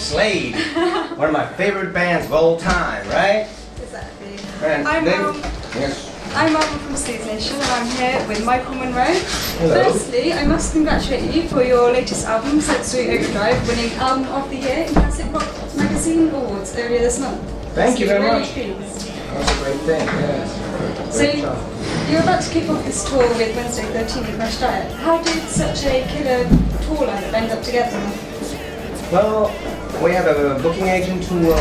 Slade, one of my favorite bands of all time, right? Exactly. And Yes. I'm Alma from Sleazenation and I'm here with Michael Monroe. Hello. Firstly, I must congratulate you for your latest album, Sleazenation Overdrive, winning Album of the Year in Classic Rock Magazine Awards earlier this month. Thank you very really much. Pleased. That was a great thing, yes. So, you're about to kick off this tour with Wednesday 13 and CRASHDÍET. How did such a killer tour lineup end up together? Well, we have a booking agent who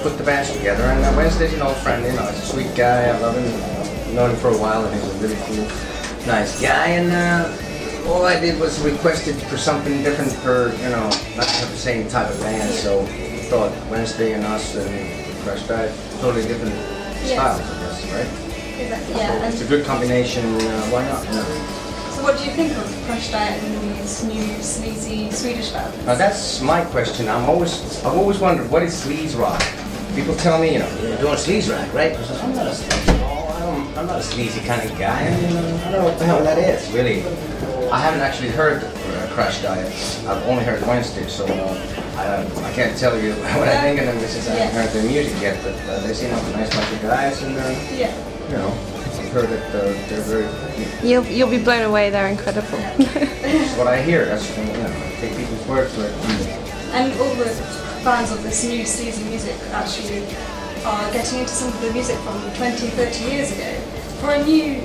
put the bands together, and Wednesday's an old friend, you know, he's a sweet guy, I love him, I've known him for a while, and he's a really cool, nice guy, and all I did was requested for something different for, you know, not to have the same type of band, so we thought Wednesday and us and CRASHDÍET, totally different styles, I guess, right? Exactly, yeah. So it's a good combination, why not? You know? So what do you think of CRASHDÍET and these new sleazy Swedish bands? Now that's my question. I've always wondered, what is sleaze rock? People tell me, you know, you're doing sleaze rock, right? I'm not a sleazy, I'm not a sleazy kind of guy. I mean, I don't know what the hell that is, really. I haven't actually heard CRASHDÍET. I've only heard Wednesday, so I can't tell you what I think of them since I haven't heard their music yet. But they seem like a nice bunch of guys, and you know, I've heard that they're very. You'll be blown away. They're incredible. That's what I hear. That's, you know, I take people's word for it. And all the fans of this new sleazy music actually are getting into some of the music from 20, 30 years ago. For a new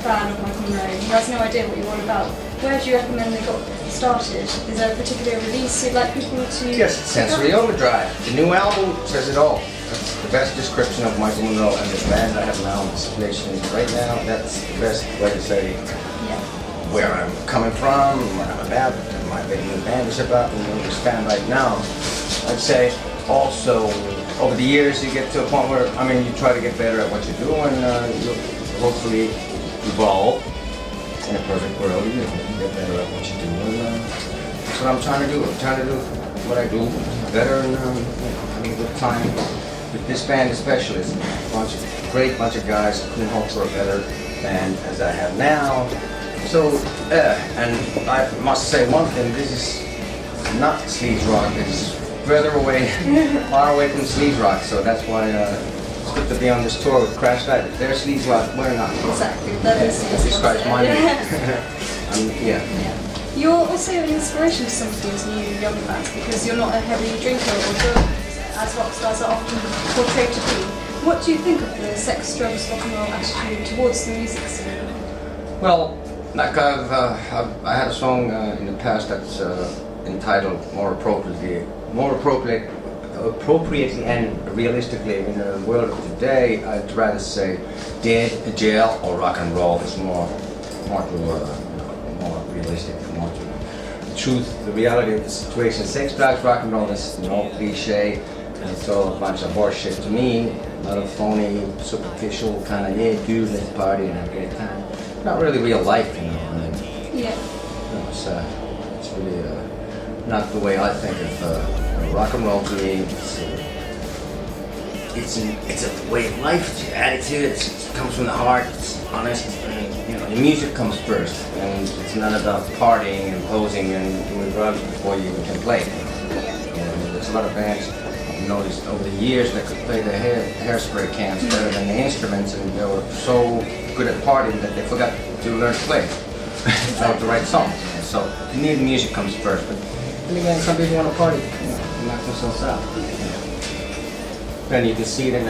fan of Michael Monroe who has no idea what you're all about, where do you recommend they got started? Is there a particular release you'd like people to... Yes, Sensory Overdrive. The new album says it all. That's the best description of Michael Monroe and the band I have now in this situation right now. That's the best way to say where I'm coming from, what I'm about, what my new band is about, and this band right now. I'd say also over the years you get to a point where, I mean, you try to get better at what you do, and you'll hopefully evolve in a perfect world. You get better at what you do, and that's what I'm trying to do. I'm trying to do what I do better, and having a good time with this band especially. It's a great bunch of guys. Couldn't hope for a better band as I have now. So, and I must say one thing, this is not sleaze rock, it's further away, far away from sleaze rock, so that's why it's good to be on this tour with CRASHDÍET. If they're sleaze rock, we're not. Exactly, that is describes my name. Yeah. You're also an inspiration to some of these new young bands because you're not a heavy drinker or drug user, as rock stars are often portrayed to be. What do you think of the sex, drugs, rock and roll attitude towards the music scene? Well, like I had a song in the past that's entitled more appropriately and realistically in the world of today. I'd rather say dead, jail, or rock and roll is more realistic, more to the truth, the reality of the situation. Sex, drugs, rock and roll is no cliche, and it's all a bunch of horseshit to me. A lot of phony, superficial kind of, yeah, dude, let's party and have a great time. Not really real life, you know. And, yeah. You know, it's really not the way I think of rock and roll. To me, it's a way of life. It's your attitude. It comes from the heart. It's honest. And, you know, the music comes first, and it's not about partying and posing and doing drugs before you can play. You know, there's a lot of bands I've noticed over the years that could play the hairspray cans better than the instruments, and they were so good at partying that they forgot to learn to play the right songs. So to me, the music comes first. But then again, some people want to party, you know, and knock themselves out. Then you can see it in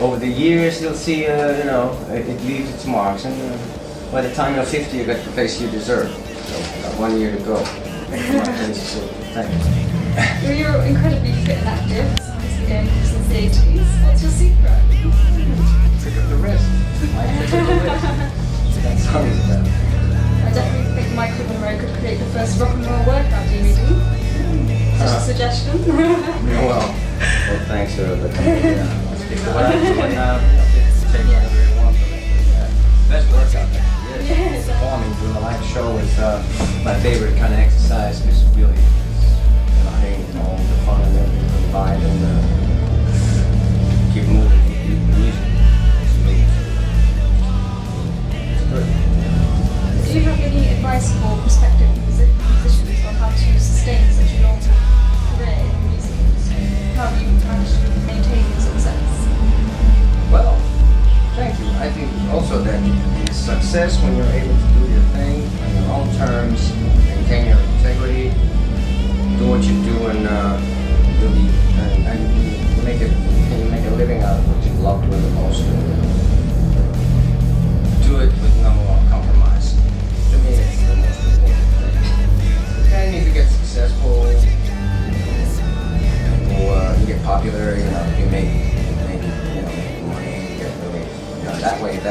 over the years. You'll see, you know, it leaves its marks, and by the time you're 50, you got the face you deserve. So got 1 year to go. Thanks. Well, you're incredibly fit and active, obviously going since the 80s. What's your secret? Pick up the wrist. I pick up the wrist. That song is about. I definitely think Michael Monroe could create the first rock and roll workout DVD. Just a suggestion. Well, thanks for the what I'm doing now. Take whatever you want from it. Best workout there. Yes. Performing, doing a live show is my favorite kind of exercise. Because really, all the fun and everything combined, and keep moving, keep the music. It's good. Do you have any advice for prospective musicians on how to sustain such a long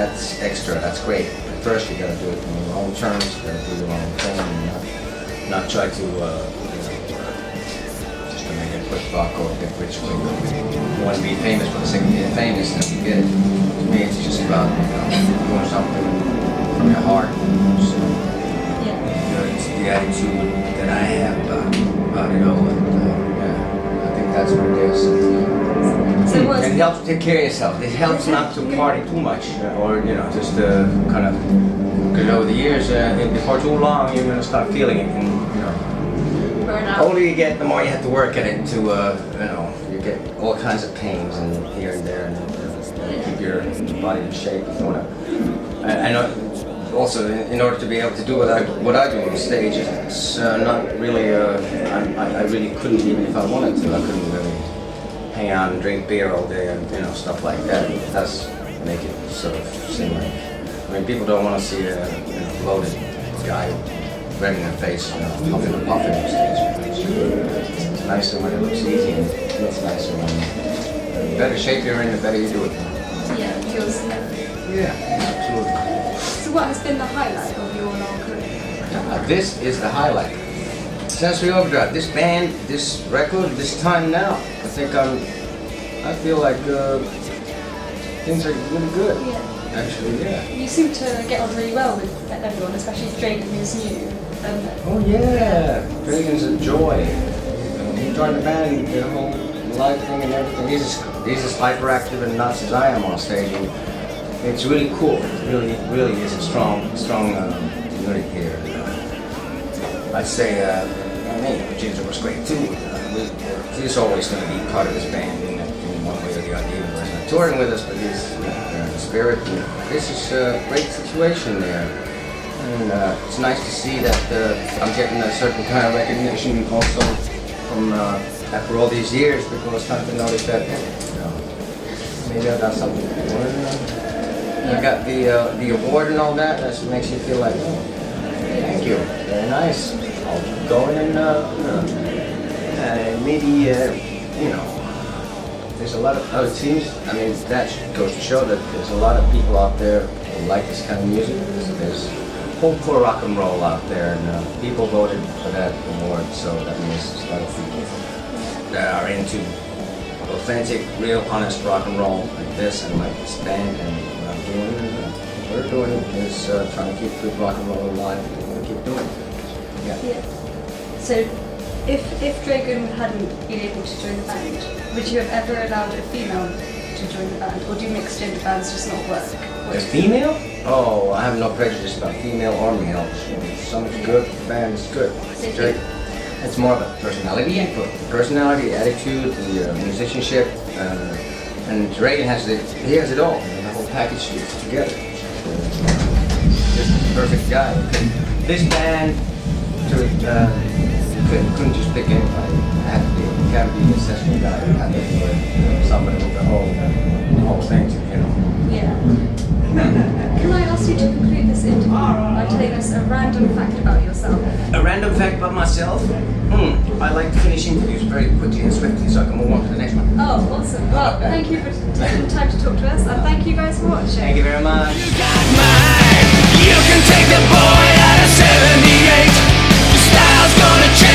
that's extra, that's great. But first you gotta do it on your own terms, you gotta do your own thing, and not try to, just to make a quick buck or get rich quick. You want to be famous for the sake of being famous, and you get it. To me, it's just about, doing something from your heart. So, it's the attitude that I have about it all, and I think that's what it is. And it helps to take care of yourself. It helps not to party too much, or just kind of. Because over the years, for too long, you're gonna start feeling it, and the older you get, the more you have to work at it. To you get all kinds of pains and here and there, and keep your body in shape. If you wanna. I know. Also, in order to be able to do what I do on stage, it's not really. I really couldn't, even if I wanted to. I couldn't really hang out and drink beer all day and stuff like that. It does make it sort of seem like. I mean, people don't want to see a bloated guy grabbing their face, huffing and puffing on stage. It's nicer when it looks easy, and it's nicer when the better shape you're in, the better you do it. Yeah, it feels. Yeah, absolutely. So what has been the highlight of your long career? This is the highlight. Sensory Overdrive, this band, this record, this time now. I feel like things are really good. Yeah. Actually, yeah. You seem to get on really well with everyone, especially Dragan, who's new. Oh yeah, Dragan's a joy. He joined the band, did a whole live thing and everything. He's as hyperactive and nuts as I am on stage. And it's really cool. It really is a strong unit here. I'd say, Ginger was great too. He's always going to be part of this band in one way or the other. Even though he's not touring with us, but he's in spirit. And this is a great situation there. And it's nice to see that I'm getting a certain kind of recognition also from after all these years, because it's time to notice that maybe I've done something important. I got the award and all that. That makes you feel like, oh, thank you, very nice. I'll go in and maybe there's a lot of other teams. I mean, that goes to show that there's a lot of people out there who like this kind of music. There's whole core rock and roll out there, and people voted for that award. So that means there's a lot of people that are into authentic, real, honest rock and roll like this, and like this band, and what I'm doing, and we're doing is trying to keep good rock and roll alive. We're going to keep doing it. Yeah. So, if Dragan hadn't been able to join the band, would you have ever allowed a female to join the band, or do mixed gender bands just not work? A female? Oh, I have no prejudice about female or male. If someone's good, the band is good. It's more of a personality input. Personality, attitude, the musicianship, and Dragan has it. He has it all. The whole package fits together. This is the perfect guy. This band couldn't just pick anybody. It can't be a session guy. It had to be somebody with the whole thing. Yeah. Can I ask you to conclude this interview by telling us a random fact about yourself? A random fact about myself? I like to finish interviews very quickly and swiftly so I can move on to the next one. Oh, awesome. Well, thank you for taking the time to talk to us, and thank you guys for watching. Thank you very much. You got mine. You can take the boy out of 78. The style's gonna change.